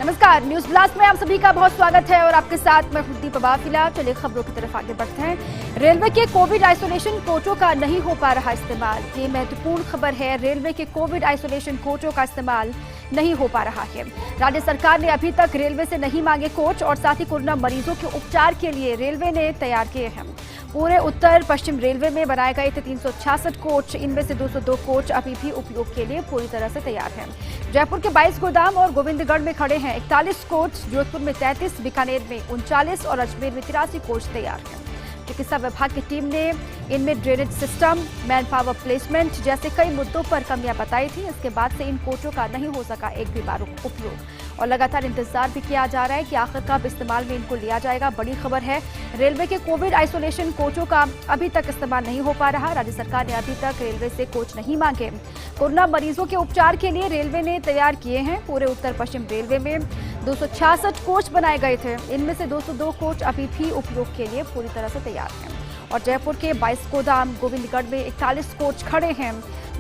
नमस्कार, news blast में आप सभी का बहुत स्वागत है और आपके साथ मैं हूं दीपा बाफिला। चलिए खबरों की तरफ आगे बढ़ते हैं। रेलवे के कोविड आइसोलेशन कोचों का नहीं हो पा रहा इस्तेमाल, ये महत्वपूर्ण खबर है। रेलवे के कोविड आइसोलेशन कोचों का इस्तेमाल नहीं हो पा रहा है। राज्य सरकार ने अभी तक रेलवे से नहीं मांगे कोच और साथ ही कोरोना मरीजों के उपचार के लिए रेलवे ने तैयार किए हैं। पूरे उत्तर पश्चिम रेलवे में बनाए गए थे 366 कोच, इनमें से 202 कोच अभी भी उपयोग के लिए पूरी तरह से तैयार हैं। जयपुर के 22 गोदाम और गोविंदगढ़ में खड़े हैं 41 कोच, जोधपुर में 33, बीकानेर में 39 और अजमेर में 83 कोच तैयार हैं। चिकित्सा विभाग की टीम ने इनमें drainage system, man power placement जैसे कई मुद्दों पर कमियां बताई थी। इसके बाद से इन कोचों का नहीं हो सका एक भी बार उपयोग और लगातार इंतजार भी किया जा रहा है कि आखिर कब इस्तेमाल में इनको लिया जाएगा। बड़ी खबर है, रेलवे के कोविड आइसोलेशन कोचों का अभी तक इस्तेमाल नहीं हो पा रहा। राज्य सरकार ने अभी तक रेलवे से कोच नहीं मांगे। कोरोना मरीजों के उपचार के लिए रेलवे ने तैयार किए हैं। पूरे उत्तर पश्चिम रेलवे में 266 कोच बनाए गए थे, इनमें से 202 कोच अभी भी उपयोग के लिए पूरी तरह से तैयार हैं। और जयपुर के 22 गोदाम, गोविंदगढ़ में 41 कोच खड़े हैं,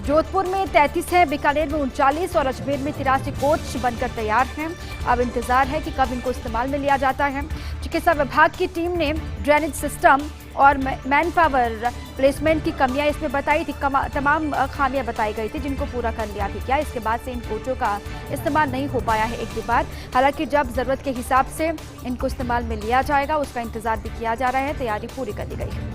जोधपुर में 33 है, बीकानेर में 39 और अजमेर में 83 कोच बनकर तैयार हैं। अब इंतजार है कि कब इनको इस्तेमाल में लिया जाता है। चिकित्सा विभाग की टीम ने ड्रेनेज सिस्टम और मैन पावर प्लेसमेंट की कमियां इसमें बताई थी, तमाम खामियां बताई गई थी, जिनको पूरा कर लिया भी गया। इसके बाद से इन कोचों का इस्तेमाल नहीं हो पाया है एक भी बार। हालांकि जब जरूरत के हिसाब से इनको इस्तेमाल में लिया जाएगा उसका इंतजार भी किया जा रहा है। तैयारी पूरी कर ली गई है।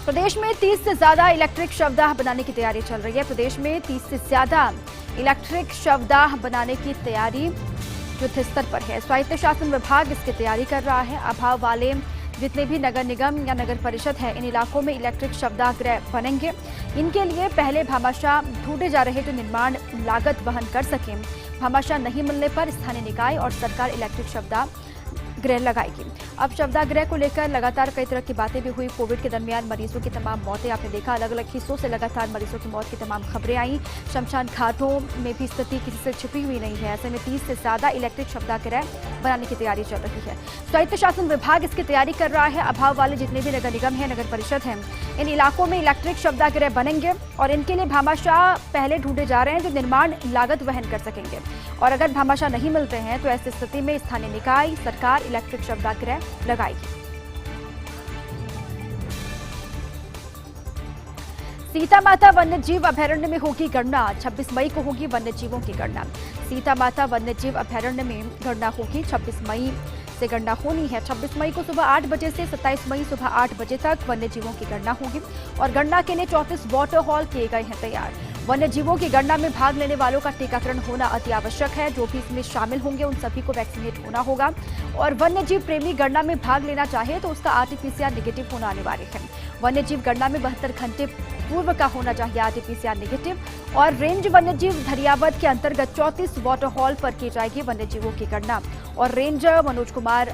प्रदेश में 30 से ज्यादा इलेक्ट्रिक शवदाह बनाने की तैयारी चल रही है। प्रदेश में 30 से ज्यादा इलेक्ट्रिक शवदाह बनाने की तैयारी युद्ध स्तर पर है। स्वायत्त शासन विभाग इसकी तैयारी कर रहा है। अभाव वाले जितने भी नगर निगम या नगर परिषद है, इन इलाकों में इलेक्ट्रिक शवदाह गृह बनेंगे। इनके लिए पहले भामाशाह ढूंढे जा रहे जो निर्माण लागत वहन कर सकें। भामाशाह नहीं मिलने पर स्थानीय निकाय और सरकार इलेक्ट्रिक शवदाह गृह लगाएगी। अब शवदाह गृह को लेकर लगातार कई तरह की बातें भी हुई। कोविड के दरमियान मरीजों की तमाम मौतें आपने देखा, अलग अलग हिस्सों से लगातार मरीजों की मौत की तमाम खबरें आई। शमशान घाटों में भी स्थिति किसी से छिपी हुई नहीं है। ऐसे में 30 से ज्यादा इलेक्ट्रिक शवदाह गृह बनाने की तैयारी चल रही है। स्वायत्त शासन विभाग इसकी तैयारी कर रहा है। अभाव वाले जितने भी नगर निगम है, नगर परिषद है, इन इलाकों में इलेक्ट्रिक शवदाह गृह बनेंगे और इनके लिए भामाशाह पहले ढूंढे जा रहे हैं जो निर्माण लागत वहन कर सकेंगे। और अगर भामाशाह नहीं मिलते हैं तो ऐसी स्थिति में स्थानीय निकाय, सरकार इलेक्ट्रिक शवदाह गृह लगाएगी। सीता माता वन्यजीव अभयारण्य में होगी गणना, 26 मई को होगी वन्यजीवों की गणना। सीता माता वन्यजीव अभयारण्य में गणना होगी, 26 मई से गणना होनी है। 26 मई को सुबह 8 बजे से 27 मई सुबह 8 बजे तक वन्यजीवों की गणना होगी और गणना के लिए 34 वाटर हॉल किए गए हैं तैयार। वन्यजीवों की गणना में भाग लेने वालों का टीकाकरण होना अति आवश्यक है। जो भी इसमें शामिल होंगे उन सभी को वैक्सीनेट होना होगा और वन्यजीव प्रेमी गणना में भाग लेना चाहे तो उसका RT-PCR नेगेटिव होना अनिवार्य है। वन्यजीव गणना में 72 घंटे पूर्व का होना चाहिए RT-PCR नेगेटिव। और रेंज वन्यजीव धरियावद के अंतर्गत 34 वाटर हॉल पर की जाएगी वन्यजीवों की गणना। और रेंजर मनोज कुमार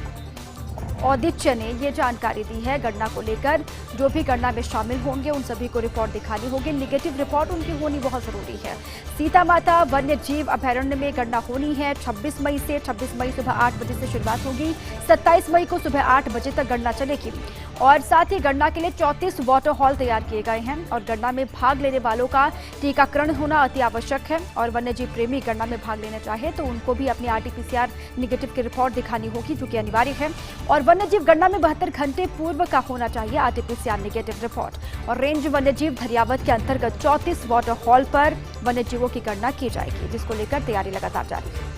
औदित्य ने ये जानकारी दी है। गणना को लेकर जो भी गणना में शामिल होंगे उन सभी को रिपोर्ट दिखानी होगी। नेगेटिव रिपोर्ट उनकी होनी बहुत जरूरी है। सीता माता वन्यजीव अभयारण्य में गणना होनी है 26 मई से। 26 मई सुबह 8 बजे से शुरुआत होगी, 27 मई को सुबह 8 बजे तक गणना चलेगी। और साथ ही गणना के लिए 34 वाटर हॉल तैयार किए गए हैं और गणना में भाग लेने वालों का टीकाकरण होना अति आवश्यक है। और वन्यजीव प्रेमी गणना में भाग लेना चाहे तो उनको भी अपनी RT-PCR नेगेटिव की रिपोर्ट दिखानी होगी, जो कि अनिवार्य है। और वन्यजीव गणना में 72 घंटे पूर्व का होना चाहिए RT-PCR नेगेटिव रिपोर्ट। और रेंज वन्यजीव धरियावद के अंतर्गत 34 वाटर हॉल पर वन्यजीवों की गणना की जाएगी, जिसको लेकर तैयारी लगातार जारी है।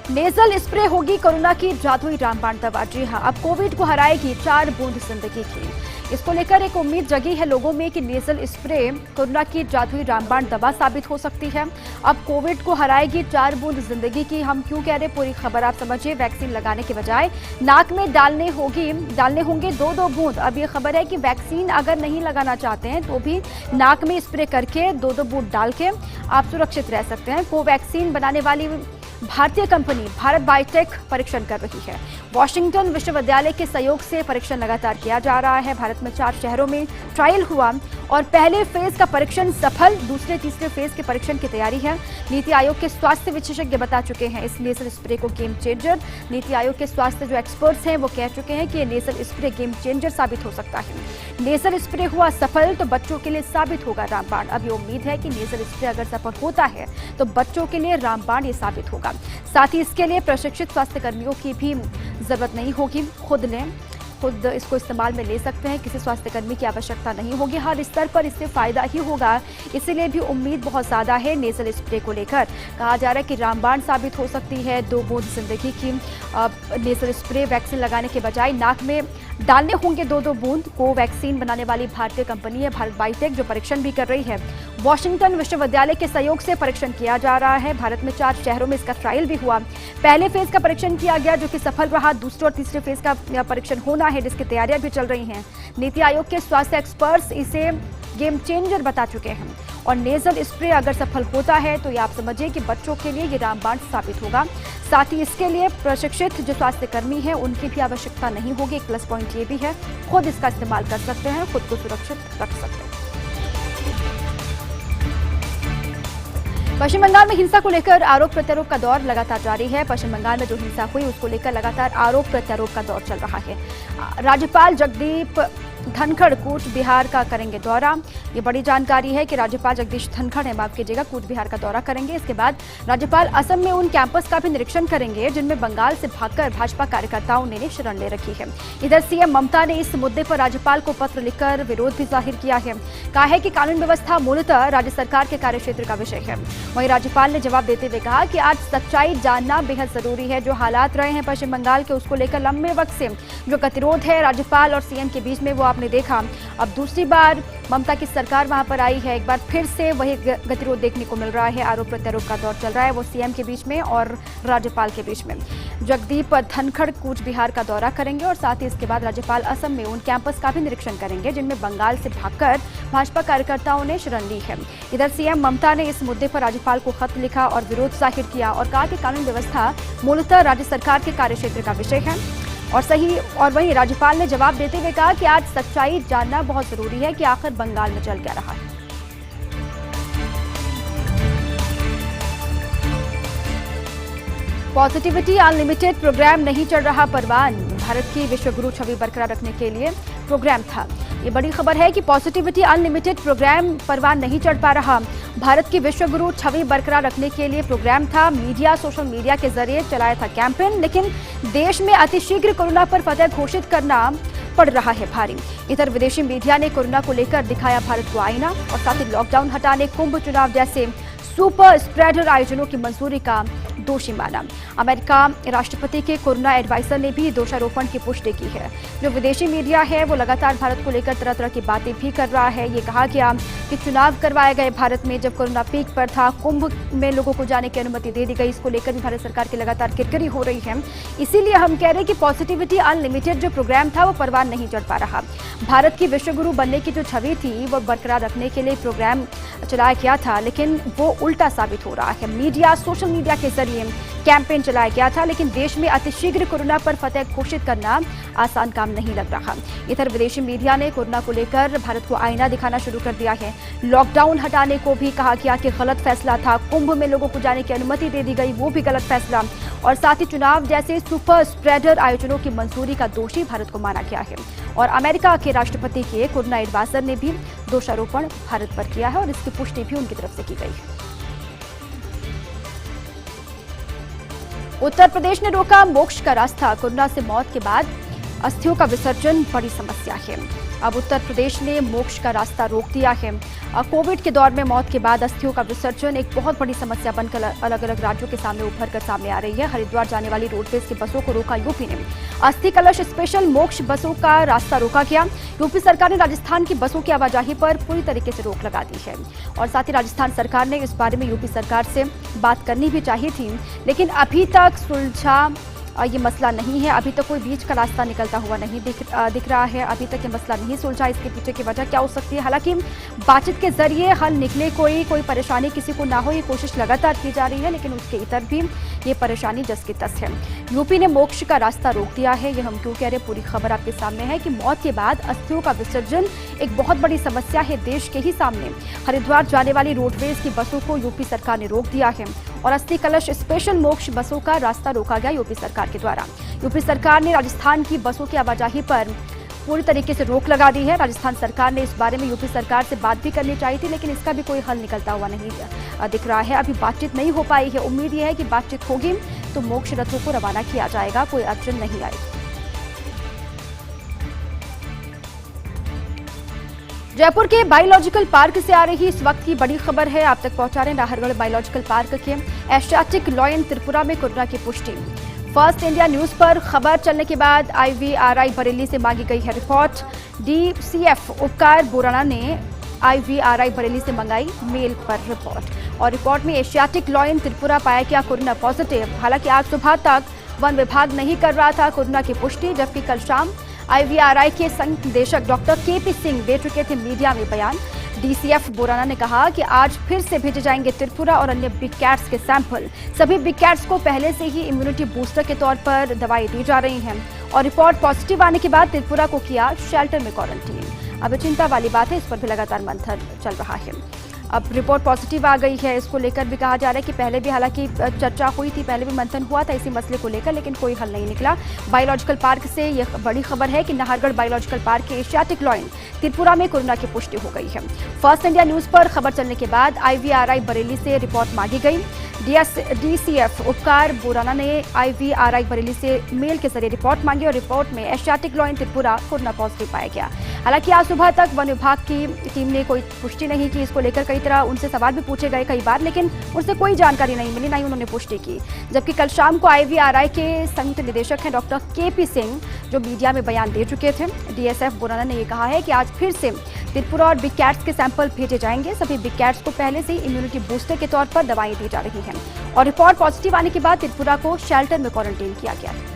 नेजल स्प्रे होगी कोरोना की जादुई रामबाण दवा। जी हां, अब कोविड को हराएगी 4 बूंद जिंदगी की। इसको लेकर एक उम्मीद जगी है लोगों में कि नेजल स्प्रे कोरोना की जादुई रामबाण दवा साबित हो सकती है। अब कोविड को हराएगी 4 बूंद जिंदगी की। हम क्यों कह रहे, पूरी खबर आप समझिए। वैक्सीन लगाने के बजाय नाक में डालने होंगे 2-2 बूंद। अब ये खबर है कि वैक्सीन अगर नहीं लगाना चाहते हैं तो भी नाक में स्प्रे करके 2-2 बूंद डाल के आप सुरक्षित रह सकते हैं। कोवैक्सीन बनाने वाली भारतीय कंपनी भारत बायोटेक परीक्षण कर रही है। वॉशिंगटन विश्वविद्यालय के सहयोग से परीक्षण लगातार किया जा रहा है। भारत में 4 शहरों में ट्रायल हुआ और पहले फेज का परीक्षण सफल, दूसरे तीसरे फेज के परीक्षण की तैयारी है। नीति आयोग के स्वास्थ्य विशेषज्ञ बता चुके हैं इस नेजल स्प्रे को गेम चेंजर। नीति आयोग के स्वास्थ्य जो एक्सपर्ट्स हैं वो कह चुके हैं कि ये नेजल स्प्रे गेम चेंजर साबित हो सकता है। नेजल स्प्रे हुआ सफल तो बच्चों के लिए साबित होगा रामबाण। अब ये उम्मीद है कि नेजल स्प्रे अगर सफल होता है तो बच्चों के लिए रामबाण ये साबित होगा। साथ ही इसके लिए प्रशिक्षित स्वास्थ्य कर्मियों की भी जरूरत नहीं होगी, खुद इसको इस्तेमाल में ले सकते हैं, किसी स्वास्थ्य कर्मी की आवश्यकता नहीं होगी। हर स्तर पर इससे फायदा ही होगा, इसीलिए भी उम्मीद बहुत ज्यादा है नेजल स्प्रे को लेकर। कहा जा रहा है कि रामबाण साबित हो सकती है 2 बूंद जिंदगी की। नेजल स्प्रे वैक्सीन लगाने के बजाय नाक में डालने होंगे 2-2 बूंद। कोवैक्सीन बनाने वाली भारतीय कंपनी है भारत बायोटेक जो परीक्षण भी कर रही है। वॉशिंगटन विश्वविद्यालय के सहयोग से परीक्षण किया जा रहा है। भारत में 4 शहरों में इसका ट्रायल भी हुआ। पहले फेज का परीक्षण किया गया जो कि सफल रहा। दूसरे और तीसरे फेज का परीक्षण होना है जिसकी तैयारियां भी चल रही हैं। नीति आयोग के स्वास्थ्य एक्सपर्ट्स इसे गेम चेंजर बता चुके हैं और नेजल स्प्रे अगर सफल होता है तो ये आप समझिए कि बच्चों के लिए ये रामबाण साबित होगा। साथ ही इसके लिए प्रशिक्षित जो स्वास्थ्य कर्मी है उनकी भी आवश्यकता नहीं होगी। एक प्लस पॉइंट ये भी है, खुद इसका इस्तेमाल कर सकते हैं, खुद को सुरक्षित रख सकते हैं। पश्चिम बंगाल में हिंसा को लेकर आरोप प्रत्यारोप का दौर लगातार जारी है। पश्चिम बंगाल में जो हिंसा हुई उसको लेकर लगातार आरोप प्रत्यारोप का दौर चल रहा है। राज्यपाल जगदीप धनखड़ कूच बिहार का करेंगे दौरा। ये बड़ी जानकारी है कि राज्यपाल जगदीश धनखड़ है, माफ कीजिएगा, कूच बिहार का दौरा करेंगे। इसके बाद राज्यपाल असम में उन कैंपस का भी निरीक्षण करेंगे जिनमें बंगाल से भागकर भाजपा कार्यकर्ताओं ने शरण ले रखी है। इधर सीएम ममता ने इस मुद्दे पर राज्यपाल को पत्र लिखकर विरोध भी जाहिर किया है। कहा है कि कानून व्यवस्था मूलतः राज्य सरकार के कार्यक्षेत्र का विषय है। वहीं राज्यपाल ने जवाब देते हुए कहा कि आज सच्चाई जानना बेहद जरूरी है। जो हालात रहे हैं पश्चिम बंगाल के उसको लेकर लंबे वक्त से जो गतिरोध है राज्यपाल और सीएम के बीच में वो आपने देखा। अब दूसरी बार ममता की सरकार वहां पर आई है, एक बार फिर से वही गतिरोध देखने को मिल रहा है। आरोप प्रत्यारोप का दौर चल रहा है वो सीएम के बीच में और राज्यपाल के बीच में। जगदीप धनखड़ कूच बिहार का दौरा करेंगे और साथ ही इसके बाद राज्यपाल असम में उन कैंपस का भी निरीक्षण करेंगे जिनमें बंगाल से भागकर भाजपा कार्यकर्ताओं ने शरण ली है। इधर सीएम ममता ने इस मुद्दे पर राज्यपाल को खत लिखा और विरोध जाहिर किया और कहा कि कानून व्यवस्था मूलतः राज्य सरकार के कार्यक्षेत्र का विषय है और वहीं राज्यपाल ने जवाब देते हुए कहा कि आज सच्चाई जानना बहुत जरूरी है कि आखिर बंगाल में चल क्या रहा है। पॉजिटिविटी अनलिमिटेड प्रोग्राम नहीं चल रहा परवान। भारत की विश्व गुरु छवि बरकरार रखने के लिए प्रोग्राम था। ये बड़ी खबर है कि पॉजिटिविटी अनलिमिटेड प्रोग्राम परवान नहीं चढ़ पा रहा। भारत की विश्व गुरु छवि बरकरार रखने के लिए प्रोग्राम था। सोशल मीडिया के जरिए चलाया था कैंपेन, लेकिन देश में अतिशीघ्र कोरोना पर फतह घोषित करना पड़ रहा है भारी। इधर विदेशी मीडिया ने कोरोना को लेकर दिखाया भारत को आईना और साथ ही लॉकडाउन हटाने, कुंभ चुनाव जैसे सुपर स्प्रेडर आयोजनों की मंजूरी का दोषी माना। अमेरिका राष्ट्रपति के कोरोना एडवाइजर ने भी दोषारोपण की पुष्टि की है। जो विदेशी मीडिया है वो लगातार भारत को लेकर तरह तरह की बातें भी कर रहा है। ये कहा गया कि चुनाव करवाए गए भारत में जब कोरोना पीक पर था, कुंभ में लोगों को जाने की अनुमति दे दी गई। इसको लेकर भी भारत सरकार की लगातार किरकिरी हो रही है। इसीलिए हम कह रहे हैं कि पॉजिटिविटी अनलिमिटेड जो प्रोग्राम था वो परवान नहीं चढ़ पा रहा। भारत की विश्व गुरु बनने की जो छवि थी वो बरकरार रखने के लिए प्रोग्राम चलाया गया था, लेकिन वो उल्टा साबित हो रहा है। सोशल मीडिया के जरिए कैंपेन चलाया गया था, लेकिन देश में अतिशीघ्र कोरोना पर फतह घोषित करना आसान काम नहीं लग रहा। इधर विदेशी मीडिया ने कोरोना को लेकर भारत को आईना दिखाना शुरू कर दिया है। लॉकडाउन हटाने को भी कहा गया कि गलत फैसला था। कुंभ में लोगों को जाने की अनुमति दे दी गई, वो भी गलत फैसला। और साथ ही चुनाव जैसे सुपर स्प्रेडर आयोजनों की मंजूरी का दोषी भारत को माना गया है। और अमेरिका के राष्ट्रपति के कोरोना एडवाइजर ने भी दोषारोपण भारत पर किया है और इसकी पुष्टि भी उनकी तरफ से की गई है। उत्तर प्रदेश ने रोका मोक्ष का रास्ता। कोरोना से मौत के बाद अस्थियों का विसर्जन बड़ी समस्या है। अब उत्तर प्रदेश ने मोक्ष का रास्ता रोक दिया है। कोविड के दौर में मौत के बाद अस्थियों का विसर्जन एक बहुत बड़ी समस्या बनकर अलग अलग राज्यों के सामने उभर कर सामने आ रही है। हरिद्वार जाने वाली रोडवेज की बसों को रोका यूपी ने। अस्थि कलश स्पेशल मोक्ष बसों का रास्ता रोका गया। यूपी सरकार ने राजस्थान की बसों की आवाजाही पर पूरी तरीके से रोक लगा दी है और साथ ही राजस्थान सरकार ने इस बारे में यूपी सरकार से बात करनी भी चाहिए थी, लेकिन अभी तक सुलझा ये मसला नहीं है। अभी तक कोई बीच का रास्ता निकलता हुआ नहीं दिख रहा है। अभी तक ये मसला नहीं सुलझा। इसके पीछे की वजह क्या हो सकती है? हालांकि बातचीत के जरिए हल निकले, कोई परेशानी किसी को ना हो, ये कोशिश लगातार की जा रही है, लेकिन उसके इतर भी ये परेशानी जस की तस है। यूपी ने मोक्ष का रास्ता रोक दिया है। ये हम क्यों कह रहे, पूरी खबर आपके सामने है कि मौत के बाद अस्थियों का विसर्जन एक बहुत बड़ी समस्या है देश के ही सामने। हरिद्वार जाने वाली रोडवेज की बसों को यूपी सरकार ने रोक दिया है और अस्थि कलश स्पेशल मोक्ष बसों का रास्ता रोका गया यूपी सरकार के द्वारा। यूपी सरकार ने राजस्थान की बसों की आवाजाही पर पूरी तरीके से रोक लगा दी है। राजस्थान सरकार ने इस बारे में यूपी सरकार से बात भी करनी चाहिए थी, लेकिन इसका भी कोई हल निकलता हुआ नहीं दिख रहा है। अभी बातचीत नहीं हो पाई है। उम्मीद यह है कि बातचीत होगी तो मोक्ष रथों को रवाना किया जाएगा, कोई अड़चन नहीं आएगी। जयपुर के बायोलॉजिकल पार्क से आ रही इस वक्त की बड़ी खबर है, आप तक पहुंचा रहे हैं। नाहरगढ़ बायोलॉजिकल पार्क के एशियाटिक लॉयन त्रिपुरा में कोरोना की पुष्टि। फर्स्ट इंडिया न्यूज पर खबर चलने के बाद IVRI बरेली से मांगी गई है रिपोर्ट। DCF उपकार बोराना ने IVRI बरेली से मंगाई मेल पर रिपोर्ट और रिपोर्ट में एशियाटिक लॉयन त्रिपुरा पाया गया कोरोना पॉजिटिव। हालांकि आज सुबह तक वन विभाग नहीं कर रहा था कोरोना की पुष्टि, जबकि कल शाम IVRI के संघ निदेशक डॉक्टर KP सिंह दे चुके थे मीडिया में बयान। DCF बोराना ने कहा कि आज फिर से भेजे जाएंगे त्रिपुरा और अन्य बिग कैट्स के सैंपल। सभी बिग कैट्स को पहले से ही इम्यूनिटी बूस्टर के तौर पर दवाई दी जा रही हैं और रिपोर्ट पॉजिटिव आने के बाद त्रिपुरा को किया शेल्टर में क्वारंटीन। अब चिंता वाली बात है, इस पर भी लगातार मंथन चल रहा है। अब रिपोर्ट पॉजिटिव आ गई है, इसको लेकर भी कहा जा रहा है कि पहले भी हालांकि चर्चा हुई थी, पहले भी मंथन हुआ था इसी मसले को लेकर, लेकिन कोई हल नहीं निकला। बायोलॉजिकल पार्क से यह बड़ी खबर है कि नाहरगढ़ बायोलॉजिकल पार्क के एशियाटिक लॉयन त्रिपुरा में कोरोना की पुष्टि हो गई है। फर्स्ट इंडिया न्यूज पर खबर चलने के बाद IVRI बरेली से रिपोर्ट मांगी गई। DCF उपकार बोराना ने IVRI बरेली से मेल के जरिए रिपोर्ट मांगी और रिपोर्ट में Asiatic lion Tripura corona positive पाया गया। हालांकि आज सुबह तक वन विभाग की टीम ने कोई पुष्टि नहीं की। इसको लेकर कई तरह उनसे सवाल भी पूछे गए कई बार, लेकिन उनसे कोई जानकारी नहीं मिली, नहीं उन्होंने पुष्टि की। जबकि कल शाम को IVRI के संयुक्त निदेशक हैं डॉक्टर KP सिंह, जो मीडिया में बयान दे चुके थे। DSF बोराना ने यह कहा है कि आज फिर से त्रिपुरा और बिग कैट्स के सैंपल भेजे जाएंगे। सभी बिग कैट्स को पहले से ही इम्यूनिटी बूस्टर के तौर पर दवाई दी जा रही है और रिपोर्ट पॉजिटिव आने के बाद त्रिपुरा को शेल्टर में क्वारंटीन किया गया है।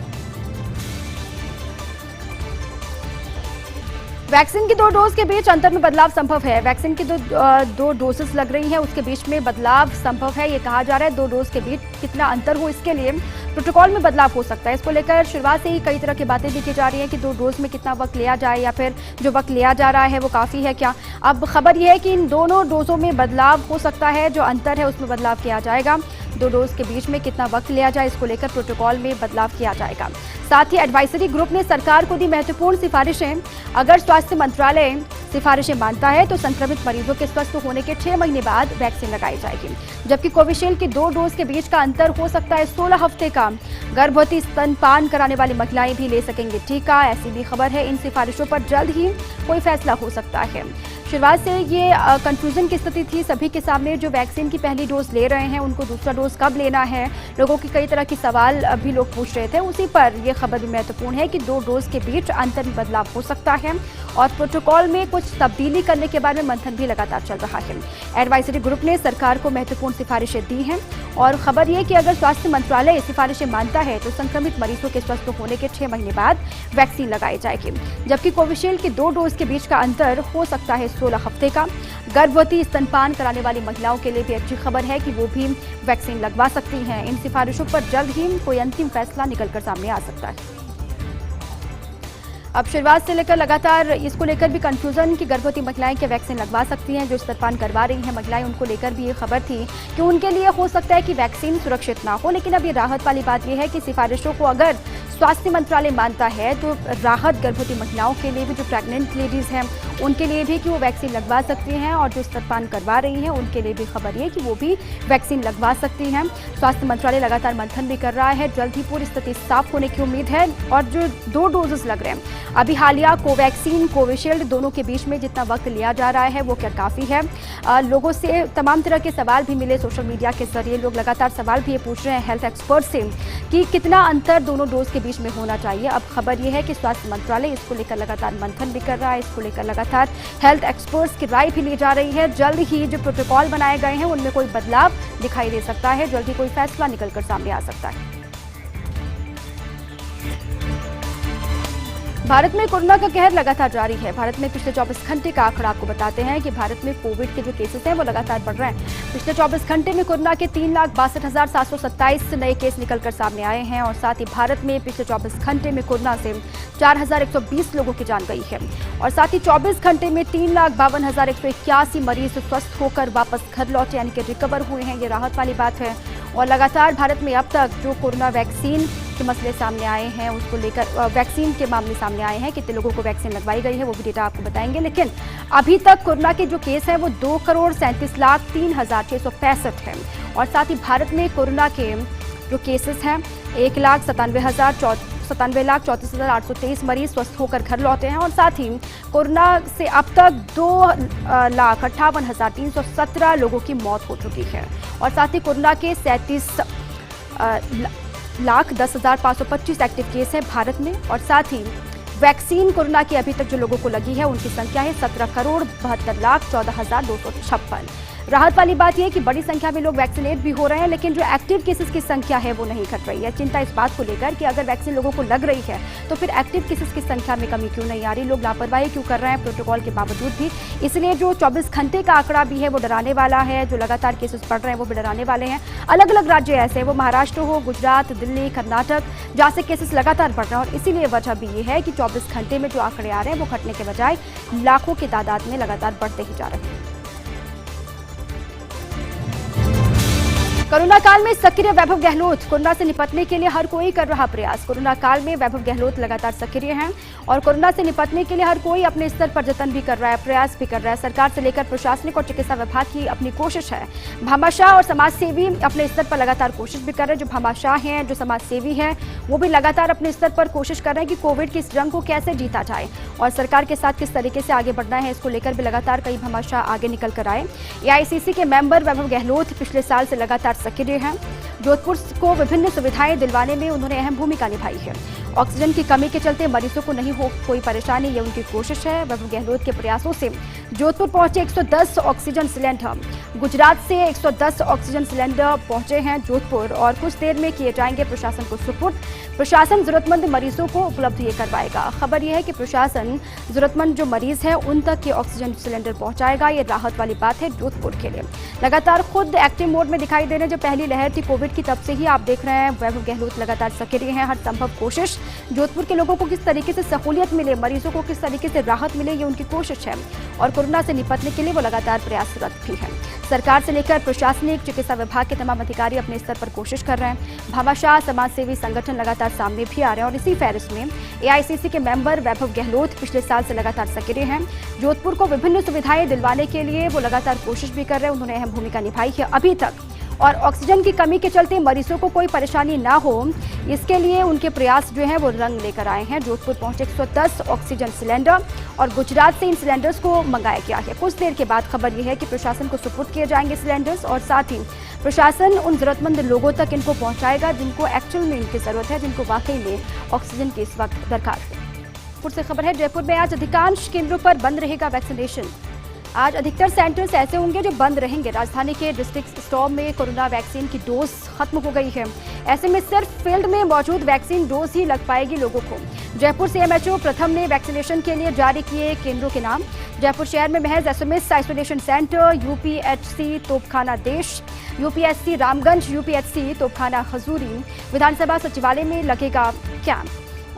वैक्सीन की 2 डोज के बीच अंतर में बदलाव संभव है। वैक्सीन की दो डोजेस लग रही हैं, उसके बीच में बदलाव संभव है। ये कहा जा रहा है 2 डोज के बीच कितना अंतर हो, इसके लिए प्रोटोकॉल में बदलाव हो सकता है। इसको लेकर शुरुआत से ही कई तरह की बातें भी की जा रही है कि 2 डोज में कितना वक्त लिया जाए या फिर जो वक्त लिया जा रहा है वो काफ़ी है क्या। अब खबर यह है कि इन दोनों डोजों में बदलाव हो सकता है, जो अंतर है उसमें बदलाव किया जाएगा। 2 डोज के बीच में कितना वक्त लिया जाए, इसको लेकर प्रोटोकॉल में बदलाव किया जाएगा। साथ ही एडवाइजरी ग्रुप ने सरकार को दी महत्वपूर्ण सिफारिशें। अगर स्वास्थ्य मंत्रालय सिफारिशें मानता है तो संक्रमित मरीजों के स्वस्थ होने के 6 महीने बाद वैक्सीन लगाई जाएगी, जबकि कोविशील्ड की 2 डोज के बीच का अंतर हो सकता है 16 हफ्ते का। गर्भवती स्तनपान कराने वाली महिलाएं भी ले सकेंगे टीका, ऐसी भी खबर है। इन सिफारिशों पर जल्द ही कोई फैसला हो सकता है। शुरुआत से ये कंफ्यूजन की स्थिति थी सभी के सामने। जो वैक्सीन की पहली डोज ले रहे हैं उनको दूसरा डोज कब लेना है, लोगों की कई तरह की सवाल भी लोग पूछ रहे थे। उसी पर यह खबर भी महत्वपूर्ण है कि 2 डोज के बीच अंतर में बदलाव हो सकता है और प्रोटोकॉल में कुछ तब्दीली करने के बारे में मंथन भी लगातार चल रहा है। एडवाइजरी ग्रुप ने सरकार को महत्वपूर्ण सिफारिशें दी हैं और खबर यह कि अगर स्वास्थ्य मंत्रालय सिफारिशें मानता है तो संक्रमित मरीजों के स्वस्थ होने के 6 महीने बाद वैक्सीन लगाई जाएगी, जबकि कोविशील्ड की 2 डोज के बीच का अंतर हो सकता है 16 हफ्ते का। गर्भवती स्तनपान कराने वाली महिलाओं के लिए भी अच्छी खबर है कि वो भी वैक्सीन लगवा सकती हैं। इन सिफारिशों पर जल्द ही कोई अंतिम फैसला निकलकर सामने आ सकता है। अब शुरुआत से लेकर लगातार इसको लेकर भी कंफ्यूजन कि गर्भवती महिलाएं क्या वैक्सीन लगवा सकती हैं। जो स्तनपान करवा रही हैं महिलाएं, उनको लेकर भी ये खबर थी कि उनके लिए हो सकता है कि वैक्सीन सुरक्षित ना हो। लेकिन अब ये राहत वाली बात यह है कि सिफारिशों को अगर स्वास्थ्य मंत्रालय मानता है तो राहत गर्भवती महिलाओं के लिए भी, जो प्रेग्नेंट लेडीज हैं उनके लिए भी कि वो वैक्सीन लगवा सकती हैं और जो स्तनपान करवा रही हैं उनके लिए भी खबर ये कि वो भी वैक्सीन लगवा सकती हैं। स्वास्थ्य मंत्रालय लगातार मंथन भी कर रहा है, जल्द ही पूरी स्थिति साफ होने की उम्मीद है। और जो 2 डोजेस लग रहे हैं अभी हालिया कोवैक्सीन कोविशील्ड दोनों के बीच में जितना वक्त लिया जा रहा है वो क्या काफ़ी है। लोगों से तमाम तरह के सवाल भी मिले सोशल मीडिया के जरिए। लोग लगातार सवाल भी ये पूछ रहे हैं हेल्थ एक्सपर्ट से कि कितना अंतर दोनों डोज के बीच में होना चाहिए। अब खबर ये है कि स्वास्थ्य मंत्रालय इसको लेकर लगातार मंथन भी कर रहा है, इसको लेकर लगातार हेल्थ एक्सपर्ट्स की राय भी ली जा रही है। जल्द ही जो प्रोटोकॉल बनाए गए हैं उनमें कोई बदलाव दिखाई दे सकता है, जल्द ही कोई फैसला निकलकर सामने आ सकता है। भारत में कोरोना का कहर लगातार जारी है। भारत में पिछले 24 घंटे का आंकड़ा आपको बताते हैं कि भारत में कोविड के जो केसेस हैं वो लगातार बढ़ रहे हैं। पिछले 24 घंटे में कोरोना के 3,62,727 नए केस निकलकर सामने आए हैं और साथ ही भारत में पिछले 24 घंटे में कोरोना से 4,120 लोगों की जान गई है और साथ ही 24 घंटे में 3,52,181 मरीज स्वस्थ होकर वापस घर लौटे यानी कि रिकवर हुए हैं। ये राहत वाली बात है। और लगातार भारत में अब तक जो कोरोना वैक्सीन के मसले सामने आए हैं उसको लेकर वैक्सीन के मामले सामने आए हैं, कितने लोगों को वैक्सीन लगवाई गई है वो भी डेटा आपको बताएंगे। लेकिन अभी तक कोरोना के जो केस हैं वो 2,37,03,665 हैं और साथ ही भारत में कोरोना के जो केसेस हैं 1,97,34,823 मरीज स्वस्थ होकर घर लौटे हैं और साथ ही कोरोना से अब तक 2,58,317 लोगों की मौत हो चुकी है और साथ ही कोरोना के 37,10,525 एक्टिव केस हैं भारत में और साथ ही वैक्सीन कोरोना की अभी तक जो लोगों को लगी है उनकी संख्या है 17,72,14,256। राहत वाली बात यह है कि बड़ी संख्या में लोग वैक्सीनेट भी हो रहे हैं, लेकिन जो एक्टिव केसेस की संख्या है वो नहीं घट रही है। चिंता इस बात को लेकर कि अगर वैक्सीन लोगों को लग रही है तो फिर एक्टिव केसेस की संख्या में कमी क्यों नहीं आ रही, लोग लापरवाही क्यों कर रहे हैं प्रोटोकॉल के बावजूद भी। इसलिए जो 24 घंटे का आंकड़ा भी है वो डराने वाला है, जो लगातार केसेस बढ़ रहे हैं वो भी डराने वाले हैं। अलग अलग राज्य ऐसे वो महाराष्ट्र हो, गुजरात, दिल्ली, कर्नाटक, जहाँ से केसेस लगातार बढ़ रहे हैं और इसीलिए वजह भी ये है कि 24 घंटे में जो आंकड़े आ रहे हैं वो घटने के बजाय लाखों की तादाद में लगातार बढ़ते ही जा रहे हैं। कोरोना काल में सक्रिय वैभव गहलोत। कोरोना से निपटने के लिए हर कोई कर रहा प्रयास। कोरोना काल में वैभव गहलोत लगातार सक्रिय हैं और कोरोना से निपटने के लिए हर कोई अपने स्तर पर जतन भी कर रहा है, प्रयास भी कर रहा है। सरकार से लेकर प्रशासनिक और चिकित्सा विभाग की अपनी कोशिश है। भामाशाह और समाज सेवी अपने स्तर पर लगातार कोशिश भी कर रहे हैं। जो भामाशाह हैं, जो समाज सेवी हैं, वो भी लगातार अपने स्तर पर कोशिश कर रहे हैं कि कोविड की इस जंग को कैसे जीता जाए और सरकार के साथ किस तरीके से आगे बढ़ना है, इसको लेकर भी लगातार कई भामाशाह आगे निकल कर आए। एआईसीसी के मेंबर वैभव गहलोत पिछले साल से लगातार सक्रिय हैं। जोधपुर को विभिन्न सुविधाएं दिलवाने में उन्होंने अहम भूमिका निभाई है। ऑक्सीजन की कमी के चलते मरीजों को नहीं हो कोई परेशानी, ये उनकी कोशिश है। वैभव गहलोत के प्रयासों से जोधपुर पहुंचे 110 ऑक्सीजन सिलेंडर। गुजरात से 110 ऑक्सीजन सिलेंडर पहुंचे हैं जोधपुर और कुछ देर में किए जाएंगे प्रशासन को सुपुर्द। प्रशासन जरूरतमंद मरीजों को उपलब्ध ये करवाएगा। खबर यह है कि प्रशासन जरूरतमंद जो मरीज है उन तक ये ऑक्सीजन सिलेंडर पहुंचाएगा। ये राहत वाली बात है जोधपुर के लिए। लगातार खुद एक्टिव मोड में दिखाई दे रहे हैं। जो पहली लहर थी कोविड की तब से ही आप देख रहे हैं वैभव गहलोत लगातार सक्रिय हैं। हर संभव कोशिश जोधपुर के लोगों को किस तरीके से सहूलियत मिले, मरीजों को किस तरीके से राहत मिले, ये उनकी कोशिश है और कोरोना से निपटने के लिए वो लगातार प्रयासरत भी है। सरकार से लेकर प्रशासनिक चिकित्सा विभाग के तमाम अधिकारी अपने स्तर पर कोशिश कर रहे हैं। भामाशाह समाज सेवी संगठन लगातार सामने भी आ रहे हैं और इसी फहरिस्त में एआईसीसी के मेंबर वैभव गहलोत पिछले साल से लगातार सक्रिय हैं। जोधपुर को विभिन्न सुविधाएं दिलवाने के लिए वो लगातार कोशिश भी कर रहे हैं। उन्होंने अहम भूमिका निभाई है अभी तक और ऑक्सीजन की कमी के चलते मरीजों को कोई परेशानी ना हो, इसके लिए उनके प्रयास जो हैं वो रंग लेकर आए हैं। जोधपुर पहुंचे 110 ऑक्सीजन सिलेंडर और गुजरात से इन सिलेंडर्स को मंगाया गया है। कुछ देर के बाद खबर यह है कि प्रशासन को सुपुर्द किए जाएंगे सिलेंडर्स और साथ ही प्रशासन उन जरूरतमंद लोगों तक इनको पहुंचाएगा जिनको एक्चुअल में इनकी जरूरत है, जिनको वाकई में ऑक्सीजन की इस वक्त दरकार है। जयपुर से खबर है, जयपुर में आज अधिकांश केंद्रों पर बंद रहेगा वैक्सीनेशन। आज अधिकतर सेंटर्स ऐसे होंगे जो बंद रहेंगे। राजधानी के डिस्ट्रिक्ट स्टोर में कोरोना वैक्सीन की डोज खत्म हो गई है। ऐसे में सिर्फ फील्ड में मौजूद वैक्सीन डोज ही लग पाएगी लोगों को। जयपुर सीएमएचओ प्रथम ने वैक्सीनेशन के लिए जारी किए केंद्रों के नाम। जयपुर शहर में महज एसएमएस आइसोलेशन सेंटर, यूपीएचसी तोपखाना देश, यूपीएचसी रामगंज, यूपीएचसी तोपखाना खजूरी, विधानसभा सचिवालय में लगेगा कैंप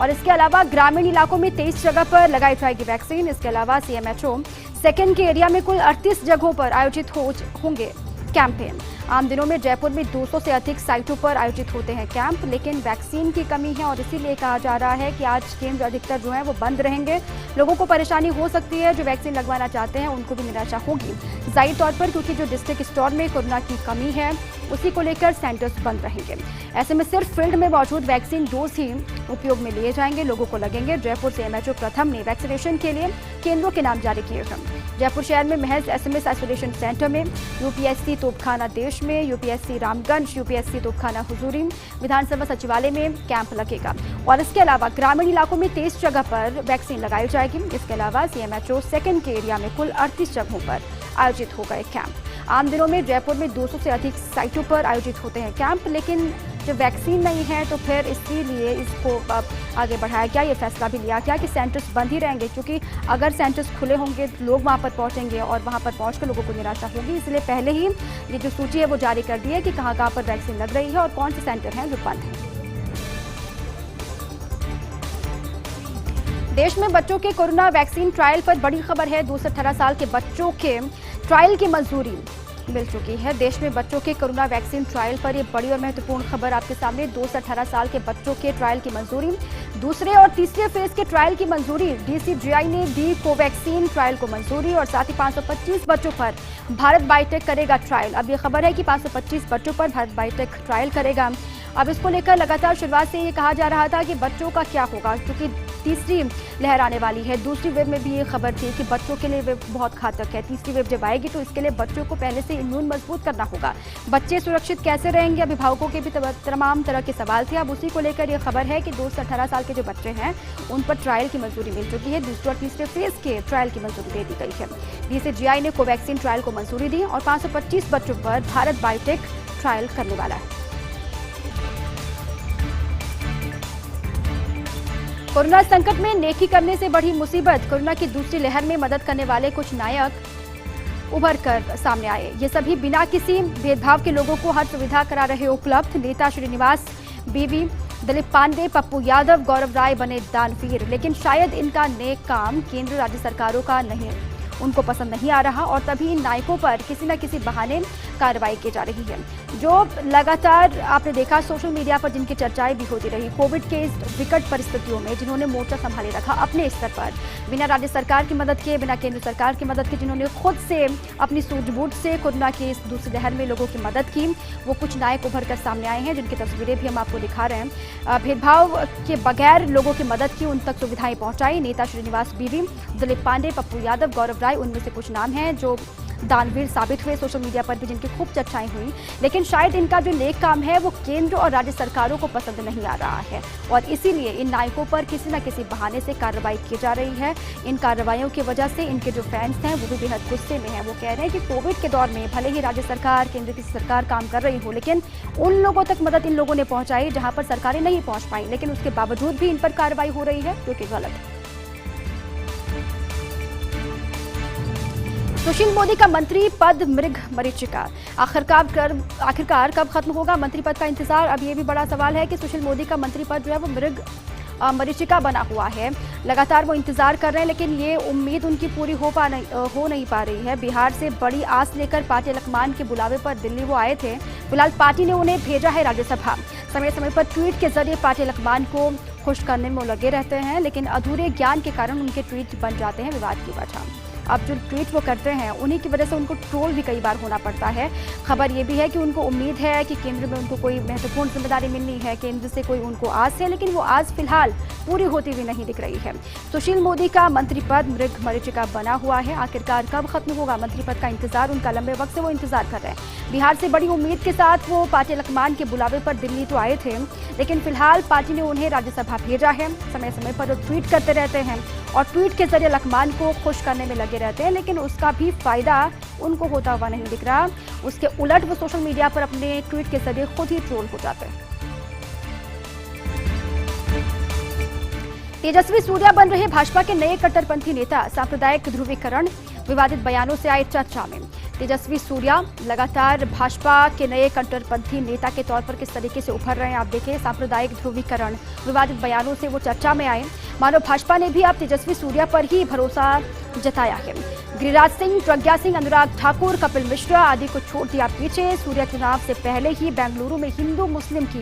और इसके अलावा ग्रामीण इलाकों में 23 जगह पर लगाई जाएगी वैक्सीन। इसके अलावा सीएमएचओ सेकेंड के एरिया में कुल 38 जगहों पर आयोजित होंगे कैंपेन। आम दिनों में जयपुर में 200 से अधिक साइटों पर आयोजित होते हैं कैंप, लेकिन वैक्सीन की कमी है और इसीलिए कहा जा रहा है कि आज केंद्र अधिकतर जो है वो बंद रहेंगे। लोगों को परेशानी हो सकती है, जो वैक्सीन लगवाना चाहते हैं उनको भी निराशा होगी जाहिर तौर पर, क्योंकि जो डिस्ट्रिक्ट स्टोर में कोरोना की कमी है उसी को लेकर सेंटर्स बंद रहेंगे। ऐसे में सिर्फ फील्ड में मौजूद वैक्सीन डोज ही उपयोग में लिए जाएंगे, लोगों को लगेंगे। जयपुर सीएमएचओ प्रथम ने वैक्सीनेशन के लिए केंद्रों के नाम जारी किए हैं। जयपुर शहर में महज एसएमएस आइसोलेशन सेंटर में, यूपीएचसी तोपखाना देश में, यूपीएचसी रामगंज, यूपीएचसी तोपखाना हुजूरी, विधानसभा सचिवालय में कैंप लगेगा और इसके अलावा ग्रामीण इलाकों में 23 जगह पर वैक्सीन लगाई जाएगी। इसके अलावा सीएमएचओ सेकेंड के एरिया में कुल 38 जगहों पर आयोजित हो गए कैंप। आम दिनों में जयपुर में 200 से अधिक साइटों पर आयोजित होते हैं कैंप, लेकिन जब वैक्सीन नहीं है तो फिर इसीलिए इसको आगे बढ़ाया गया, ये फैसला भी लिया गया कि सेंटर्स बंद ही रहेंगे, क्योंकि अगर सेंटर्स खुले होंगे लोग वहाँ पर पहुँचेंगे और वहाँ पर पहुँच कर लोगों को निराशा होगी। इसलिए पहले ही ये जो सूची है वो जारी कर दी है कि कहाँ कहाँ पर वैक्सीन लग रही है और कौन से सेंटर हैं जो बंद हैं। देश में बच्चों के कोरोना वैक्सीन ट्रायल पर बड़ी खबर है। 2 से 18 साल के बच्चों के ट्रायल की मंजूरी मिल चुकी है। देश में बच्चों के कोरोना वैक्सीन ट्रायल पर ये बड़ी और महत्वपूर्ण खबर आपके सामने। 2 से 18 साल के बच्चों के ट्रायल की मंजूरी, दूसरे और तीसरे फेज के ट्रायल की मंजूरी। DCGI ने दी कोवैक्सीन ट्रायल को मंजूरी और साथ ही 525 बच्चों पर भारत बायोटेक करेगा ट्रायल। अब ये खबर है कि 525 बच्चों पर भारत बायोटेक ट्रायल करेगा। अब इसको लेकर लगातार शुरुआत से ये कहा जा रहा था कि बच्चों का क्या होगा, क्योंकि तीसरी लहर आने वाली है। दूसरी वेव में भी ये खबर थी कि बच्चों के लिए वेव बहुत घातक है। तीसरी वेव जब आएगी तो इसके लिए बच्चों को पहले से इम्यून मजबूत करना होगा। बच्चे सुरक्षित कैसे रहेंगे, अभिभावकों के भी तमाम तरह के सवाल थे। अब उसी को लेकर ये खबर है कि 2 से 18 साल के जो बच्चे हैं उन पर ट्रायल की मंजूरी मिल चुकी है। दूसरे और तीसरे फेज के ट्रायल की मंजूरी दे दी गई है। DCGI ने कोवैक्सीन ट्रायल को मंजूरी दी और 525 बच्चों पर भारत बायोटेक ट्रायल करने वाला है। कोरोना संकट में नेकी करने से बढ़ी मुसीबत। कोरोना की दूसरी लहर में मदद करने वाले कुछ नायक उभर कर सामने आए। ये सभी बिना किसी भेदभाव के लोगों को हर सुविधा करा रहे उपलब्ध। नेता श्रीनिवास बीवी, दिलीप पांडे, पप्पू यादव, गौरव राय बने दानवीर, लेकिन शायद इनका नेक काम केंद्र राज्य सरकारों का नहीं, उनको पसंद नहीं आ रहा और तभी इन नायकों पर किसी न किसी बहाने कार्रवाई की जा रही है। जो लगातार आपने देखा सोशल मीडिया पर जिनकी चर्चाएं भी होती रही, कोविड के इस विकट परिस्थितियों में जिन्होंने मोर्चा संभाले रखा अपने स्तर पर, बिना राज्य सरकार की मदद के, बिना केंद्र सरकार की मदद के, जिन्होंने खुद से अपनी सूझबूझ से कोरोना की इस दूसरी लहर में लोगों की मदद की, वो कुछ नायक उभर कर सामने आए हैं, जिनकी तस्वीरें भी हम आपको दिखा रहे हैं। भेदभाव के बगैर लोगों की मदद की, उन तक सुविधाएं पहुंचाई। नेता श्रीनिवास बीवी, दिलीप पांडे, पप्पू यादव, गौरव राय, उनमें से कुछ नाम हैं जो दानवीर साबित हुए, सोशल मीडिया पर भी जिनकी खूब चर्चाएं हुई। लेकिन शायद इनका जो नेक काम है वो केंद्र और राज्य सरकारों को पसंद नहीं आ रहा है और इसीलिए इन नायकों पर किसी न किसी बहाने से कार्रवाई की जा रही है। इन कार्रवाइयों की वजह से इनके जो फैंस हैं वो भी बेहद गुस्से में हैं। वो कह रहे हैं कि कोविड के दौर में भले ही राज्य सरकार, केंद्र की सरकार काम कर रही हो, लेकिन उन लोगों तक मदद इन लोगों ने पहुंचाई जहां पर सरकारें नहीं पहुंच पाई, लेकिन उसके बावजूद भी इन पर कार्रवाई हो रही है, जो कि गलत है। सुशील मोदी का मंत्री पद मृग मरीचिका, आखिरकार कब खत्म होगा मंत्री पद का इंतजार। अब ये भी बड़ा सवाल है कि सुशील मोदी का मंत्री पद जो है वो मृग मरीचिका बना हुआ है। लगातार वो इंतजार कर रहे हैं, लेकिन ये उम्मीद उनकी पूरी हो नहीं पा रही है। बिहार से बड़ी आस लेकर पार्टी लखमान के बुलावे पर दिल्ली वो आए थे। फिलहाल पार्टी ने उन्हें भेजा है राज्यसभा। समय समय पर ट्वीट के जरिए पार्टी लखमान को खुश करने में वो लगे रहते हैं, लेकिन अधूरे ज्ञान के कारण उनके ट्वीट बन जाते हैं विवाद की वजह। अब जो ट्वीट वो करते हैं उन्हीं की वजह से उनको ट्रोल भी कई बार होना पड़ता है। खबर ये भी है कि उनको उम्मीद है कि केंद्र में उनको कोई महत्वपूर्ण जिम्मेदारी मिलनी है, केंद्र से कोई उनको आस है, लेकिन वो आस फिलहाल पूरी होती हुई नहीं दिख रही है। सुशील मोदी का मंत्री पद मृग मरीचिका बना हुआ है। आखिरकार कब खत्म होगा मंत्री पद का इंतजार, उनका लंबे वक्त से वो इंतजार कर रहे हैं। बिहार से बड़ी उम्मीद के साथ वो पार्टी लखमान के बुलावे पर दिल्ली तो आए थे, लेकिन फिलहाल पार्टी ने उन्हें राज्यसभा भेजा है। समय समय पर वो ट्वीट करते रहते हैं और ट्वीट के जरिए लखमान को खुश करने में लगे रहते हैं, लेकिन उसका भी फायदा उनको होता हुआ नहीं दिख रहा। उसके उलट वो सोशल मीडिया पर अपने ट्वीट के जरिए खुद ही ट्रोल हो जाते हैं। तेजस्वी सूर्या बन रहे भाजपा के नए कट्टरपंथी नेता, सांप्रदायिक ध्रुवीकरण, विवादित बयानों से आए चर्चा में। तेजस्वी सूर्या लगातार भाजपा के नए कट्टरपंथी नेता के तौर पर किस तरीके से उभर रहे हैं आप देखिए। सांप्रदायिक ध्रुवीकरण, विवादित बयानों से वो चर्चा में आए। मानो भाजपा ने भी अब तेजस्वी सूर्या पर ही भरोसा जताया है। गिरिराज सिंह, प्रज्ञा सिंह, अनुराग ठाकुर, कपिल मिश्रा आदि को छोड़ दिया पीछे। सूर्या चुनाव से पहले ही बेंगलुरु में हिंदू मुस्लिम की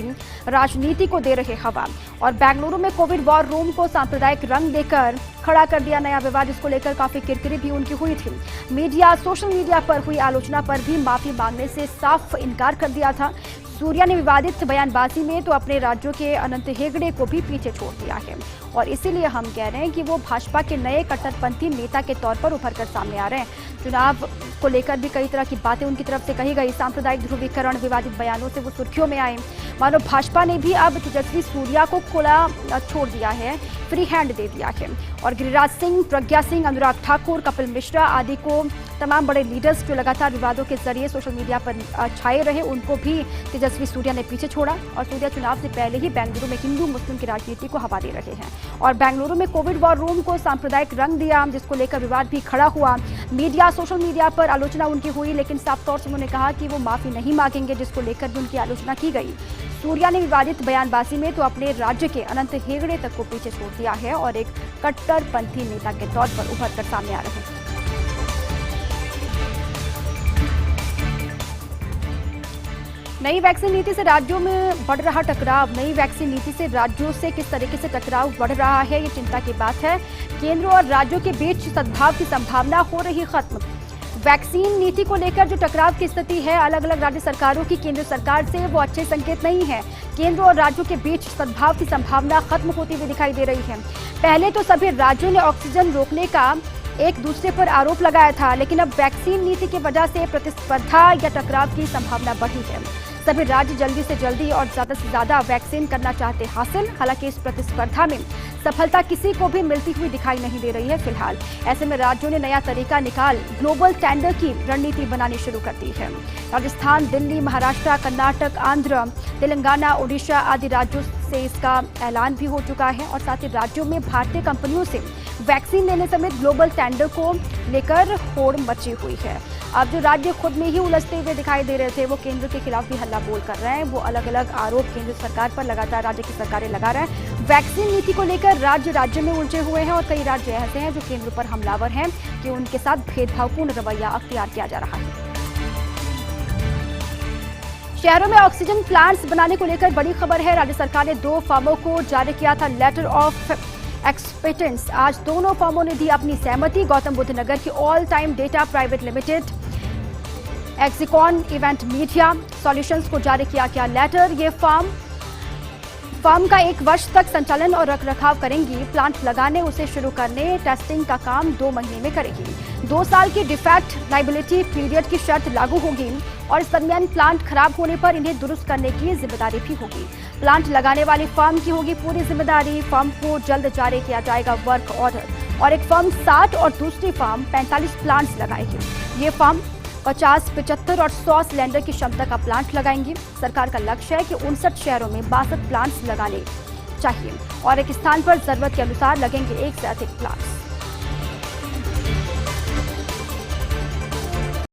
राजनीति को दे रहे हवा और बेंगलुरु में कोविड वॉर रूम को सांप्रदायिक रंग देकर खड़ा कर दिया नया विवाद। इसको लेकर काफी किरकिरी भी उनकी हुई थी। मीडिया, सोशल मीडिया पर हुई आलोचना पर भी माफी मांगने से साफ इनकार कर दिया था। सूर्या ने विवादित बयानबाजी में तो अपने राज्यों के अनंत हेगड़े को भी पीछे छोड़ दिया है और इसीलिए हम कह रहे हैं कि वो भाजपा के नए कट्टरपंथी नेता के तौर पर उभर कर सामने आ रहे हैं। चुनाव को लेकर भी कई तरह की बातें उनकी तरफ से कही गई। सांप्रदायिक ध्रुवीकरण, विवादित बयानों से वो सुर्खियों में आए। मानो भाजपा ने भी अब तेजस्वी सूर्या को खुला छोड़ दिया है, फ्री हैंड दे दिया है और गिरिराज सिंह, प्रज्ञा सिंह, अनुराग ठाकुर, कपिल मिश्रा आदि को, तमाम बड़े लीडर्स जो लगातार विवादों के जरिए सोशल मीडिया पर छाए रहे, उनको भी तेजस्वी सूर्या ने पीछे छोड़ा। और सूर्या चुनाव से पहले ही बेंगलुरु में हिंदू मुस्लिम की राजनीति को हवा दे रहे हैं और बेंगलुरु में कोविड वॉर रूम को सांप्रदायिक रंग दिया, जिसको लेकर विवाद भी खड़ा हुआ। मीडिया, सोशल मीडिया पर आलोचना उनकी हुई, लेकिन साफ तौर से उन्होंने कहा कि वो माफी नहीं मांगेंगे, जिसको लेकर भी उनकी आलोचना की गई। सूर्या ने विवादित बयानबाजी में तो अपने राज्य के अनंत हेगड़े तक को पीछे छोड़ दिया है और एक कट्टरपंथी नेता के तौर पर उभर कर सामने आ रहे हैं। नई वैक्सीन नीति से राज्यों में बढ़ रहा टकराव। नई वैक्सीन नीति से राज्यों से किस तरीके से टकराव बढ़ रहा है, ये चिंता की बात है। केंद्र और राज्यों के बीच सद्भाव की संभावना हो रही खत्म। वैक्सीन नीति को लेकर जो टकराव की स्थिति है अलग अलग राज्य सरकारों की केंद्र सरकार से, वो अच्छे संकेत नहीं है। केंद्र और राज्यों के बीच सद्भाव की संभावना खत्म होती हुई दिखाई दे रही है। पहले तो सभी राज्यों ने ऑक्सीजन रोकने का एक दूसरे पर आरोप लगाया था, लेकिन अब वैक्सीन नीति की वजह से प्रतिस्पर्धा या टकराव की संभावना बढ़ी है। सभी राज्य जल्दी से जल्दी और ज्यादा से ज्यादा वैक्सीन करना चाहते हासिल। हालांकि इस प्रतिस्पर्धा में सफलता किसी को भी मिलती हुई दिखाई नहीं दे रही है फिलहाल। ऐसे में राज्यों ने नया तरीका निकाल ग्लोबल टेंडर की रणनीति बनानी शुरू कर दी है। राजस्थान, दिल्ली, महाराष्ट्र, कर्नाटक, आंध्र, तेलंगाना, ओडिशा आदि राज्यों से इसका ऐलान भी हो चुका है और साथ ही राज्यों में भारतीय कंपनियों से वैक्सीन लेने समेत ग्लोबल टेंडर को लेकर होड़ मची हुई है। अब जो राज्य खुद में ही उलझते हुए दिखाई दे रहे थे, वो केंद्र के खिलाफ भी हल्ला बोल कर रहे हैं। वो अलग अलग आरोप केंद्र सरकार पर लगातार राज्य की सरकारें लगा रहे हैं। वैक्सीन नीति को लेकर राज्य में उलझे हुए हैं और कई राज्य ऐसे हैं जो केंद्र पर हमलावर हैं कि उनके साथ भेदभावपूर्ण रवैया अख्तियार किया जा रहा है। शहरों में ऑक्सीजन प्लांट्स बनाने को लेकर बड़ी खबर है। राज्य सरकार ने 2 फर्मों को जारी किया था लेटर ऑफ एक्सपेटेंस। आज दोनों फर्मों ने दी अपनी सहमति। गौतम बुद्ध नगर की all time data private limited, Exicon event media solutions को जारी किया गया लेटर। ये फर्म का 1 वर्ष तक संचालन और रखरखाव करेंगी। प्लांट लगाने, उसे शुरू करने, टेस्टिंग का काम 2 महीने में करेगी। 2 साल की डिफेक्ट लायबिलिटी पीरियड की शर्त लागू होगी और इस दरमियान प्लांट खराब होने पर इन्हें दुरुस्त करने की जिम्मेदारी भी होगी। प्लांट लगाने वाली फर्म की होगी पूरी जिम्मेदारी। फर्म को जल्द जारी किया जाएगा वर्क ऑर्डर और एक फर्म 60 और दूसरी फर्म 45 प्लांट्स लगाएगी। ये फर्म 50, 75 और 100 सिलेंडर की क्षमता का प्लांट लगाएंगी। सरकार का लक्ष्य है कि 59 शहरों में 62 प्लांट्स लगाने चाहिए और एक स्थान पर जरूरत के अनुसार लगेंगे 1 से अधिक प्लांट्स।